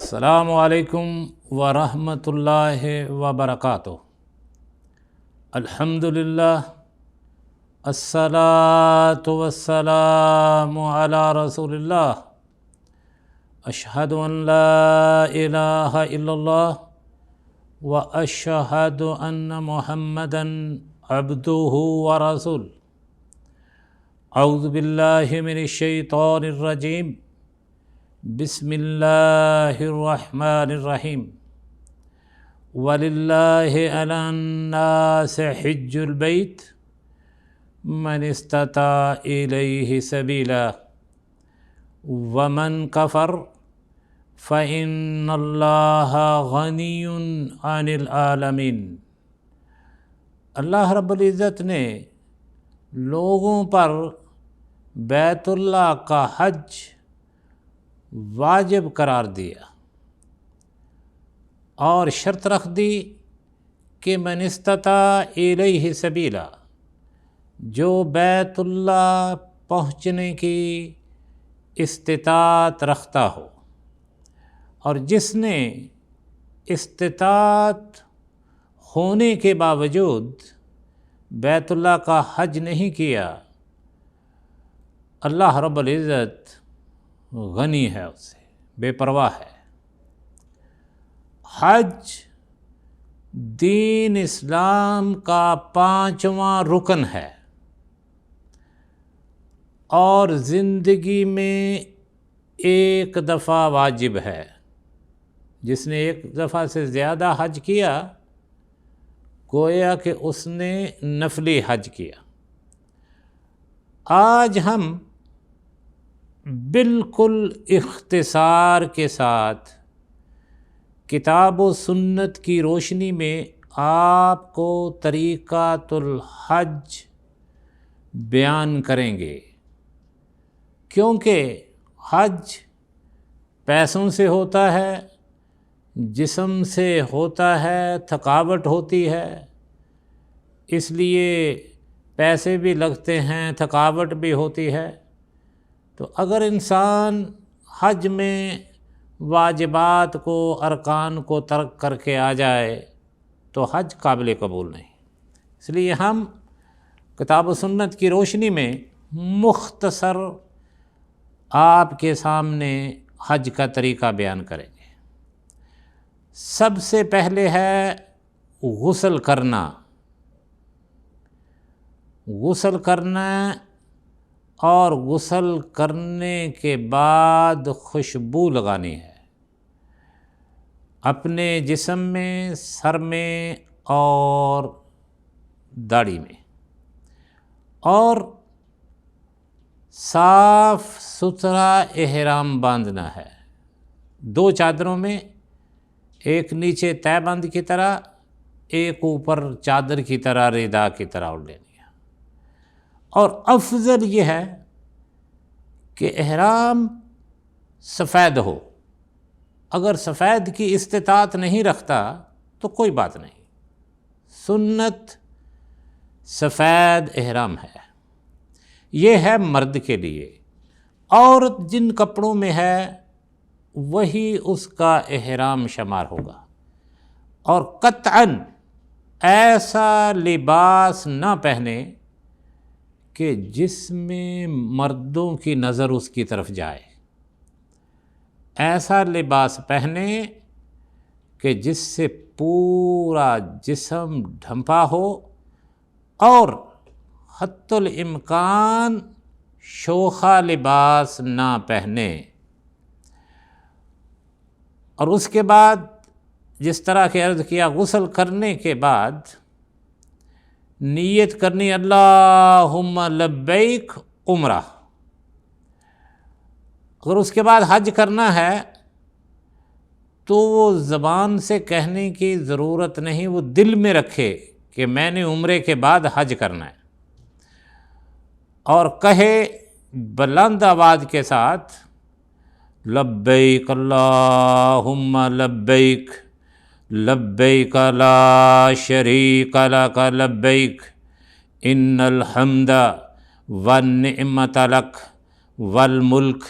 السلام علیکم ورحمۃ اللہ وبرکاتہ۔ الحمدللہ، الصلاۃ والسلام علی رسول اللہ، اشہد ان لا الہ الا اللہ واشہد ان محمدا عبدہ ورسولہ۔ اعوذ باللہ من الشیطان الرجیم، بسم اللہ الرحمن الرحیم۔ وَلِلَّهِ عَلَى النَّاسِ حِجُّ الْبَيْتِ مَنِ اسْتَطَاعَ إِلَيْهِ سَبِيلًا وَمَنْ كَفَرَ فَإِنَّ اللَّهَ غَنِيٌّ عَنِ الْعَالَمِينَ۔ اللہ رب العزت نے لوگوں پر بیت اللہ کا حج واجب قرار دیا اور شرط رکھ دی کہ من استطاع الیہ سبیلا، جو بیت اللہ پہنچنے کی استطاعت رکھتا ہو، اور جس نے استطاعت ہونے کے باوجود بیت اللہ کا حج نہیں کیا، اللہ رب العزت غنی ہے، اس سے بے پرواہ ہے۔ حج دین اسلام کا 5واں رکن ہے اور زندگی میں ایک دفعہ واجب ہے۔ جس نے ایک دفعہ سے زیادہ حج کیا، گویا کہ اس نے نفلی حج کیا۔ آج ہم بالکل اختصار کے ساتھ کتاب و سنت کی روشنی میں آپ کو طریقۃ الحج بیان کریں گے، کیونکہ حج پیسوں سے ہوتا ہے، جسم سے ہوتا ہے، تھکاوٹ ہوتی ہے، اس لیے پیسے بھی لگتے ہیں، تھکاوٹ بھی ہوتی ہے۔ تو اگر انسان حج میں واجبات کو، ارکان کو ترک کر کے آ جائے تو حج قابل قبول نہیں۔ اس لیے ہم کتاب و سنت کی روشنی میں مختصر آپ کے سامنے حج کا طریقہ بیان کریں گے۔ سب سے پہلے ہے غسل کرنا۔ غسل کرنا اور غسل کرنے کے بعد خوشبو لگانی ہے اپنے جسم میں، سر میں اور داڑھی میں، اور صاف ستھرا احرام باندھنا ہے 2 چادروں میں، ایک نیچے تہہ بند کی طرح، ایک اوپر چادر کی طرح، ردا کی طرح اوڑھ لینی ہے۔ اور افضل یہ ہے کہ احرام سفید ہو۔ اگر سفید کی استطاعت نہیں رکھتا تو کوئی بات نہیں، سنت سفید احرام ہے۔ یہ ہے مرد کے لیے۔ عورت جن کپڑوں میں ہے وہی اس کا احرام شمار ہوگا، اور قطعاً ایسا لباس نہ پہنے کہ جس میں مردوں کی نظر اس کی طرف جائے۔ ایسا لباس پہنے کہ جس سے پورا جسم ڈھمپا ہو، اور حتی الامکان شوخا لباس نہ پہنے۔ اور اس کے بعد جس طرح کہ عرض کیا، غسل کرنے کے بعد نیت کرنی اللہم لبیک عمرہ۔ اگر اس کے بعد حج کرنا ہے تو وہ زبان سے کہنے کی ضرورت نہیں، وہ دل میں رکھے کہ میں نے عمرے کے بعد حج کرنا ہے، اور کہے بلند آواز کے ساتھ لبیک اللہم لبیک، لبیک لا شریک لک لبیک، ان الحمد والنعمت لک والملک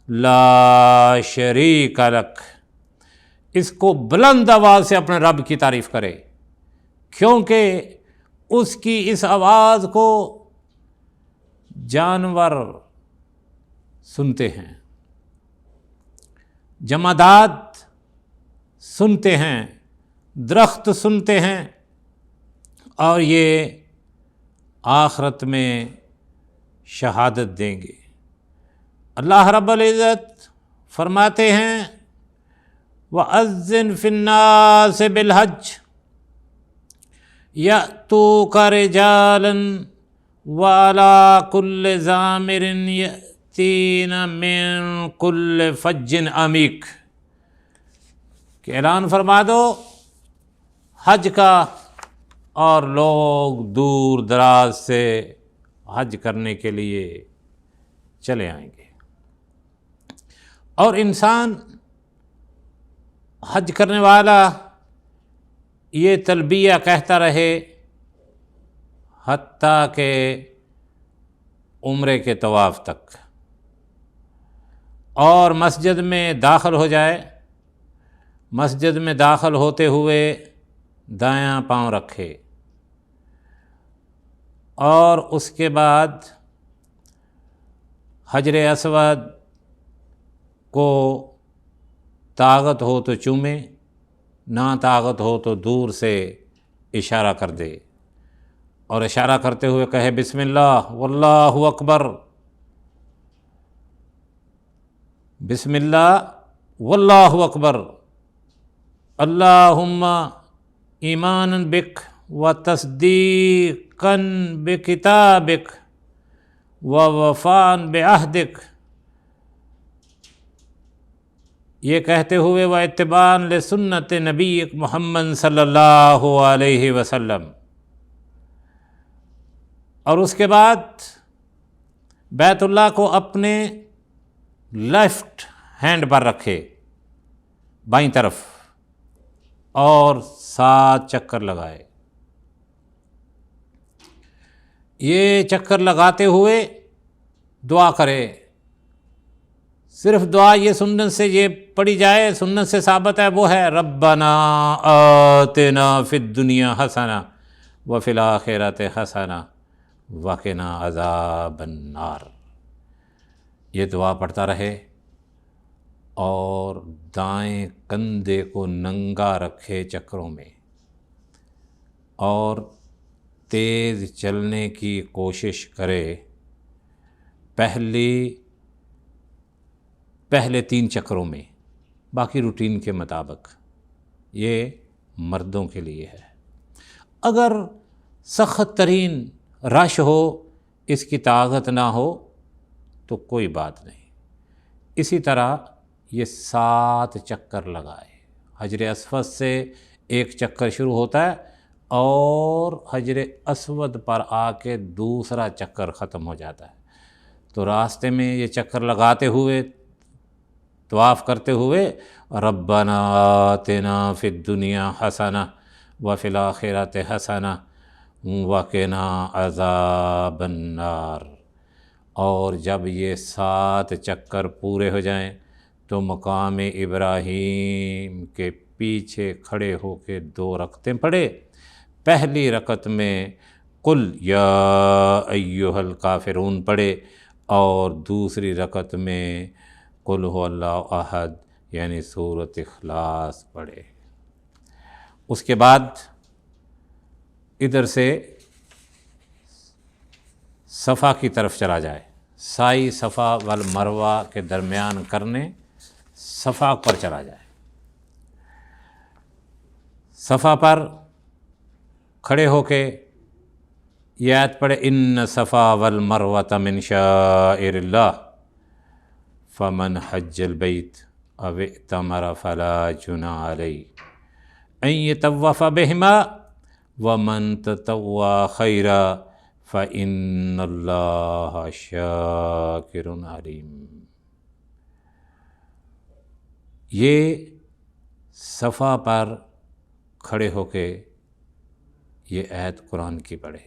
لا شریک لک۔ اس کو بلند آواز سے اپنے رب کی تعریف کرے، کیونکہ اس کی اس آواز کو جانور سنتے ہیں، جمادات سنتے ہیں، درخت سنتے ہیں، اور یہ آخرت میں شہادت دیں گے۔ اللہ رب العزت فرماتے ہیں وَأَذِّنْ فِي النَّاسِ بِالْحَجِّ يَأْتُوكَ رِجَالًا وَعَلَىٰ كُلِّ ضَامِرٍ يَأْتِينَ مِن كُلِّ فَجٍّ عَمِيقٍ، کہ اعلان فرما دو حج کا، اور لوگ دور دراز سے حج کرنے کے لیے چلے آئیں گے، اور انسان حج کرنے والا یہ تلبیہ کہتا رہے حتیٰ کہ عمرے کے طواف تک، اور مسجد میں داخل ہو جائے، مسجد میں داخل ہوتے ہوئے دایاں پاؤں رکھے، اور اس کے بعد حجر اسود کو طاقت ہو تو چومے، نہ طاقت ہو تو دور سے اشارہ کر دے، اور اشارہ کرتے ہوئے کہے بسم اللہ واللہ اکبر، بسم اللہ واللہ اکبر، اللہم ایمانا بک و تصدیقا بکتابک و وفاء بعہدک، یہ کہتے ہوئے و اتباعا لسنت نبیک محمد صلی اللہ علیہ وسلم، اور اس کے بعد بیت اللہ کو اپنے لیفٹ ہینڈ پر رکھے، بائیں طرف، اور 7 چکر لگائے۔ یہ چکر لگاتے ہوئے دعا کرے، صرف دعا یہ سنت سے یہ پڑھی جائے، سنت سے ثابت ہے، وہ ہے ربنا آتنا فی الدنیا حسنہ وفی الآخرۃ حسنہ وقنا عذاب النار۔ یہ دعا پڑھتا رہے اور دائیں کندھے کو ننگا رکھے چکروں میں، اور تیز چلنے کی کوشش کرے۔ پہلے 3 چکروں میں، باقی روٹین کے مطابق، یہ مردوں کے لیے ہے۔ اگر سخت ترین رش ہو، اس کی طاقت نہ ہو تو کوئی بات نہیں، اسی طرح یہ 7 چکر لگائے۔ حجر اسود سے ایک چکر شروع ہوتا ہے اور حجر اسود پر آ کے دوسرا چکر ختم ہو جاتا ہے، تو راستے میں یہ چکر لگاتے ہوئے، طواف کرتے ہوئے ربنا آتنا فی الدنیا حسنہ وفی الآخرۃ حسنہ وقنا عذاب النار، اور جب یہ 7 چکر پورے ہو جائیں تو مقام ابراہیم کے پیچھے کھڑے ہو کے 2 رکعتیں پڑھے۔ پہلی رکعت میں قل یا ایھا الکافرون پڑھے، اور دوسری رکعت میں قل ھو اللہ احد یعنی سورۃ اخلاص پڑھے۔ اس کے بعد ادھر سے صفا کی طرف چلا جائے، سعی صفا والمروہ کے درمیان کرنے صفا پر چلا جائے، صفا پر کھڑے ہو کے یہ آیت پڑھے ان صفا والمروۃ من شعائر اللہ فمن حج البیت او اعتمر فلا جناح علیہ ان یطوف بہما ومن تطوع خیرا فإن اللہ شاکر علیم۔ یہ صفا پر کھڑے ہو کے یہ آیت قرآن کی پڑھے،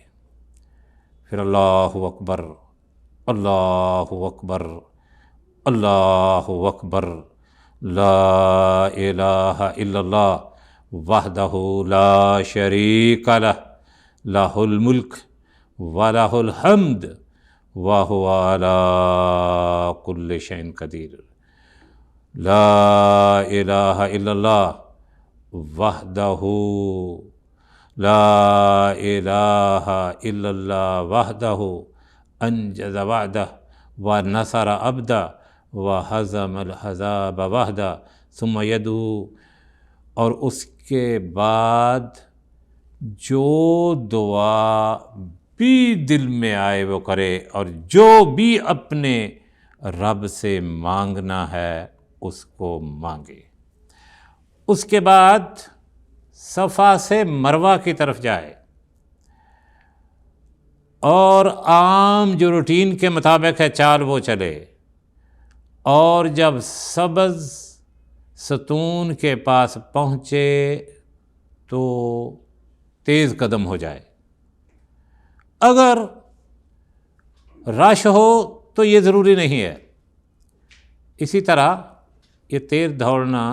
پھر اللہ اکبر اللہ اکبر اللہ اکبر لا الہ الا اللہ وحدہ لا شریک لہ لہ الملک ولہ الحمد وہو علی کل شیء قدیر۔ لا الہ الا اللہ وحدہ لا الہ الا اللہ وحدہ انجز وعدہ ونصر عبدہ وہزم الحزاب وحدہ ثم یدعو، اور اس کے بعد جو دعا بھی دل میں آئے وہ کرے، اور جو بھی اپنے رب سے مانگنا ہے اس کو مانگے۔ اس کے بعد صفا سے مروہ کی طرف جائے اور عام جو روٹین کے مطابق ہے چال وہ چلے، اور جب سبز ستون کے پاس پہنچے تو تیز قدم ہو جائے۔ اگر رش ہو تو یہ ضروری نہیں ہے۔ اسی طرح یہ تیز دوڑنا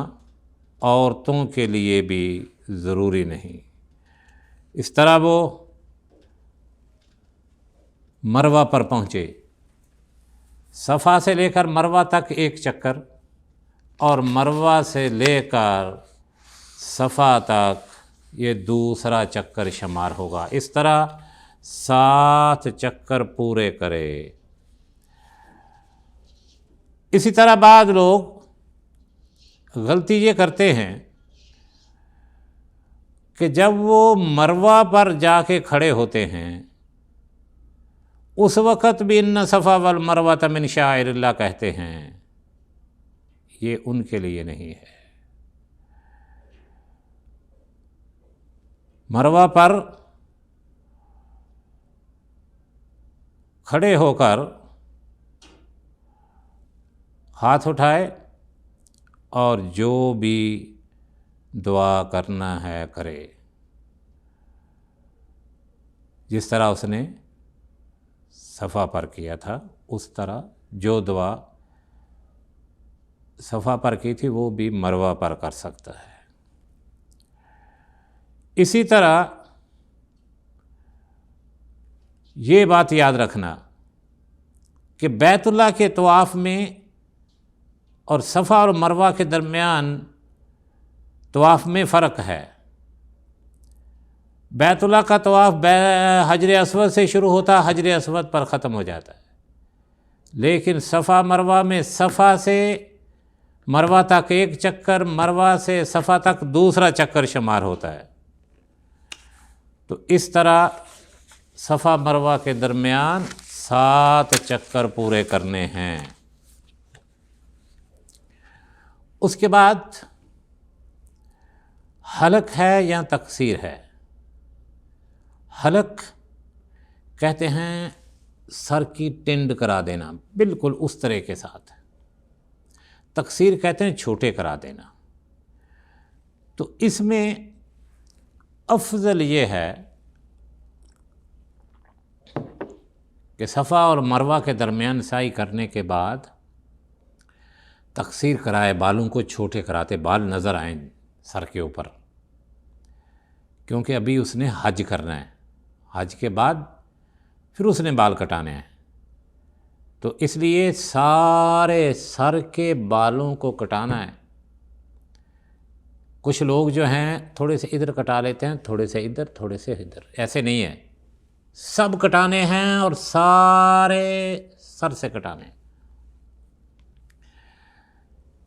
عورتوں کے لیے بھی ضروری نہیں۔ اس طرح وہ مروہ پر پہنچے، صفا سے لے کر مروہ تک ایک چکر، اور مروہ سے لے کر صفا تک یہ دوسرا چکر شمار ہوگا۔ اس طرح 7 چکر پورے کرے۔ اسی طرح بعض لوگ غلطی یہ کرتے ہیں کہ جب وہ مروہ پر جا کے کھڑے ہوتے ہیں اس وقت بھی ان صفا والمروہ من شعائر اللہ کہتے ہیں، یہ ان کے لیے نہیں ہے۔ مروہ پر کھڑے ہو کر ہاتھ اٹھائے اور جو بھی دعا کرنا ہے کرے، جس طرح اس نے صفا پر کیا تھا اس طرح جو دعا صفا پر کی تھی وہ بھی مروہ پر کر سکتا ہے۔ اسی طرح یہ بات یاد رکھنا کہ بیت اللہ کے طواف میں اور صفا اور مروہ کے درمیان طواف میں فرق ہے۔ بیت اللہ کا طواف حجر اسود سے شروع ہوتا ہے، حجر اسود پر ختم ہو جاتا ہے، لیکن صفا مروہ میں صفا سے مروہ تک ایک چکر، مروہ سے صفا تک دوسرا چکر شمار ہوتا ہے۔ تو اس طرح صفا مروہ کے درمیان 7 چکر پورے کرنے ہیں۔ اس کے بعد حلق ہے یا تقصیر ہے۔ حلق کہتے ہیں سر کی ٹنڈ کرا دینا بالکل اس طرح کے ساتھ، تقصیر کہتے ہیں چھوٹے کرا دینا۔ تو اس میں افضل یہ ہے کہ صفا اور مروہ کے درمیان سعی کرنے کے بعد تقصیر کرائے، بالوں کو چھوٹے کراتے، بال نظر آئیں سر کے اوپر، کیونکہ ابھی اس نے حج کرنا ہے، حج کے بعد پھر اس نے بال کٹانے ہیں، تو اس لیے سارے سر کے بالوں کو کٹانا ہے۔ کچھ لوگ جو ہیں تھوڑے سے ادھر کٹا لیتے ہیں، تھوڑے سے ادھر، تھوڑے سے ادھر، ایسے نہیں ہے، سب کٹانے ہیں اور سارے سر سے کٹانے ہیں۔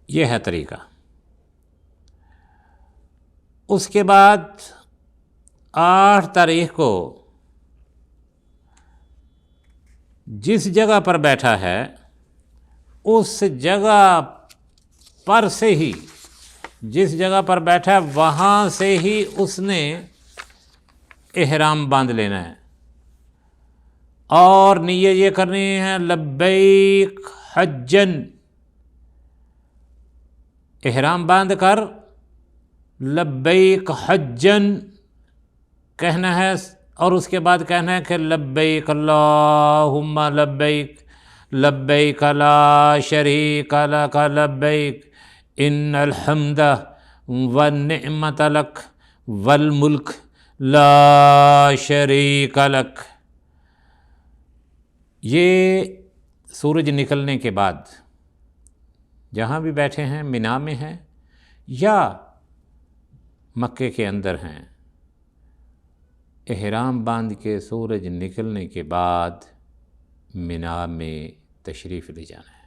یہ ہے طریقہ۔ اس کے بعد 8 تاریخ کو جس جگہ پر بیٹھا ہے اس جگہ پر سے ہی، جس جگہ پر بیٹھا ہے وہاں سے ہی اس نے احرام باندھ لینا ہے، اور نیت یہ کرنی ہے لبیک حجن، احرام باندھ کر لبیک حجن کہنا ہے، اور اس کے بعد کہنا ہے کہ لبیک اللہم لبیک لبیک لا شریک لک لبیک ان الحمد والنعمت لک والملک لا شریک لک۔ یہ سورج نکلنے کے بعد جہاں بھی بیٹھے ہیں، مینا میں ہیں یا مکے کے اندر ہیں، احرام باندھ کے سورج نکلنے کے بعد مینا میں تشریف لے جانا ہے۔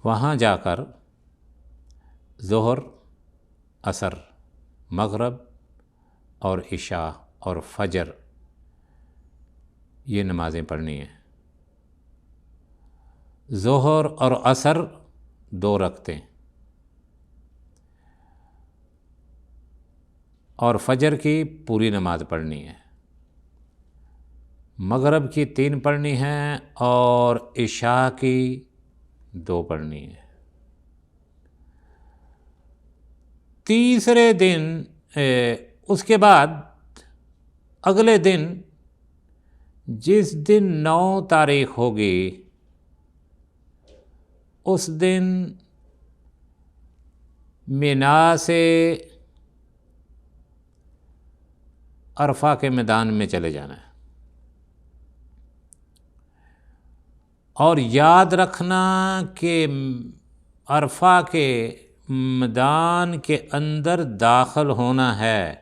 وہاں جا کر ظہر، عصر، مغرب اور عشاء اور فجر یہ نمازیں پڑھنی ہیں۔ ظہر اور عصر 2 رکعتیں اور فجر کی پوری نماز پڑھنی ہے، مغرب کی 3 پڑھنی ہیں اور عشاء کی 2 پڑھنی ہے۔ تیسرے دن اس کے بعد اگلے دن جس دن 9 تاریخ ہوگی اس دن مینا سے عرفہ کے میدان میں چلے جانا ہے، اور یاد رکھنا کہ عرفہ کے میدان کے اندر داخل ہونا ہے۔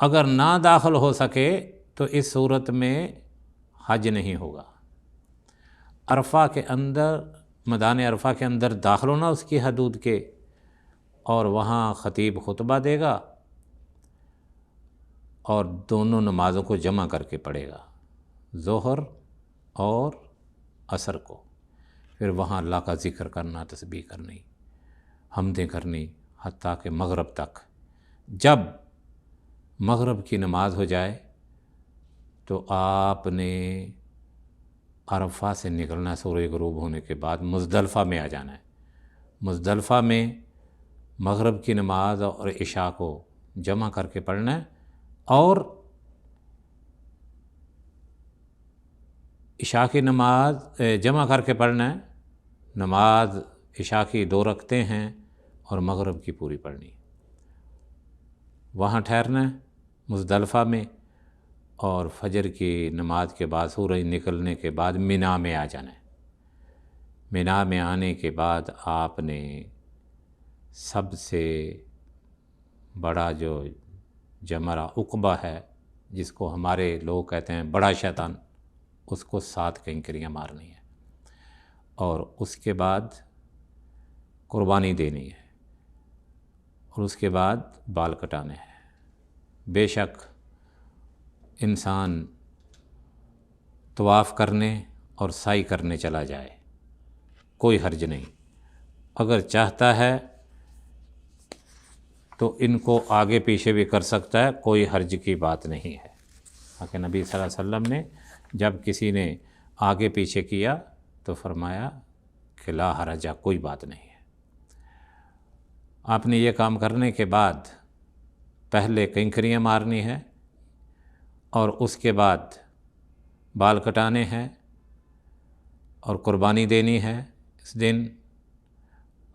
اگر نہ داخل ہو سکے تو اس صورت میں حج نہیں ہوگا۔ عرفہ کے اندر، میدان عرفہ کے اندر داخل ہونا اس کی حدود کے، اور وہاں خطیب خطبہ دے گا اور دونوں نمازوں کو جمع کر کے پڑھے گا، ظہر اور عصر کو۔ پھر وہاں اللہ کا ذکر کرنا، تسبیح کرنی، حمدیں کرنی حتیٰ کہ مغرب تک۔ جب مغرب کی نماز ہو جائے تو آپ نے عرفہ سے نکلنا، سورج غروب ہونے کے بعد مزدلفہ میں آ جانا ہے۔ مزدلفہ میں مغرب کی نماز اور عشاء کو جمع کر کے پڑھنا ہے، اور عشاء کی نماز جمع کر کے پڑھنا ہے۔ نماز عشاء کی 2 رکعتیں ہیں اور مغرب کی پوری پڑھنی ہے۔ وہاں ٹھہرنا ہے مزدلفہ میں، اور فجر کی نماز کے بعد سورج نکلنے کے بعد مینا میں آ جانا ہے۔ مینا میں آنے کے بعد آپ نے سب سے بڑا جو جمرہ عقبہ ہے، جس کو ہمارے لوگ کہتے ہیں بڑا شیطان، اس کو 7 کنکریاں مارنی ہے، اور اس کے بعد قربانی دینی ہے، اور اس کے بعد بال کٹانے ہیں۔ بے شک انسان طواف کرنے اور سعی کرنے چلا جائے، کوئی حرج نہیں۔ اگر چاہتا ہے تو ان کو آگے پیچھے بھی کر سکتا ہے، کوئی حرج کی بات نہیں ہے۔ کہ نبی صلی اللہ علیہ وسلم نے جب کسی نے آگے پیچھے کیا تو فرمایا کہ لا حرج، کوئی بات نہیں ہے۔ آپ نے یہ کام کرنے کے بعد پہلے کنکریاں مارنی ہے، اور اس کے بعد بال کٹانے ہیں اور قربانی دینی ہے اس دن،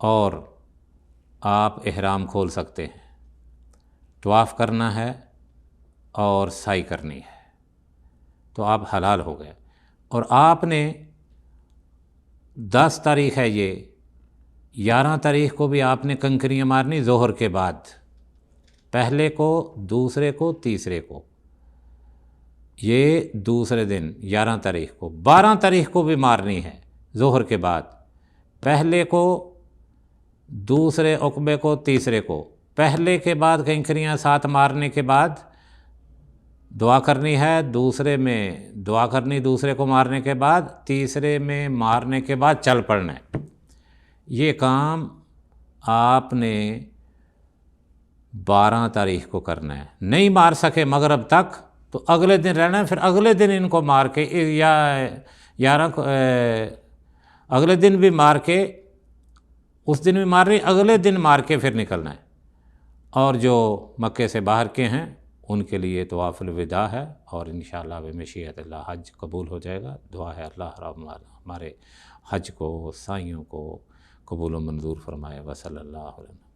اور آپ احرام کھول سکتے ہیں، طواف کرنا ہے اور سعی کرنی ہے، تو آپ حلال ہو گئے۔ اور آپ نے 10 تاریخ ہے یہ، 11 تاریخ کو بھی آپ نے کنکریاں مارنی ظہر کے بعد، پہلے کو، دوسرے کو، تیسرے کو، یہ دوسرے دن 11 تاریخ کو۔ 12 تاریخ کو بھی مارنی ہے ظہر کے بعد، پہلے کو، دوسرے عقبے کو، تیسرے کو۔ پہلے کے بعد کنکریاں 7 مارنے کے بعد دعا کرنی ہے، دوسرے میں دعا کرنی، دوسرے کو مارنے کے بعد، تیسرے میں مارنے کے بعد چل پڑنا ہے۔ یہ کام آپ نے 12 تاریخ کو کرنا ہے۔ نہیں مار سکے مغرب تک تو اگلے دن رہنا ہے، پھر اگلے دن ان کو مار کے، یا 11 کو اگلے دن بھی مار کے، اس دن بھی مار رہی، اگلے دن مار کے پھر نکلنا ہے۔ اور جو مکے سے باہر کے ہیں ان کے لیے طواف الوداع ہے، اور انشاءاللہ بمشیۃ اللہ حج قبول ہو جائے گا۔ دعا ہے اللہ رب ہمارے حج کو، سعیوں کو قبول و منظور فرمائے۔ وصلی اللہ علیہ وسلم۔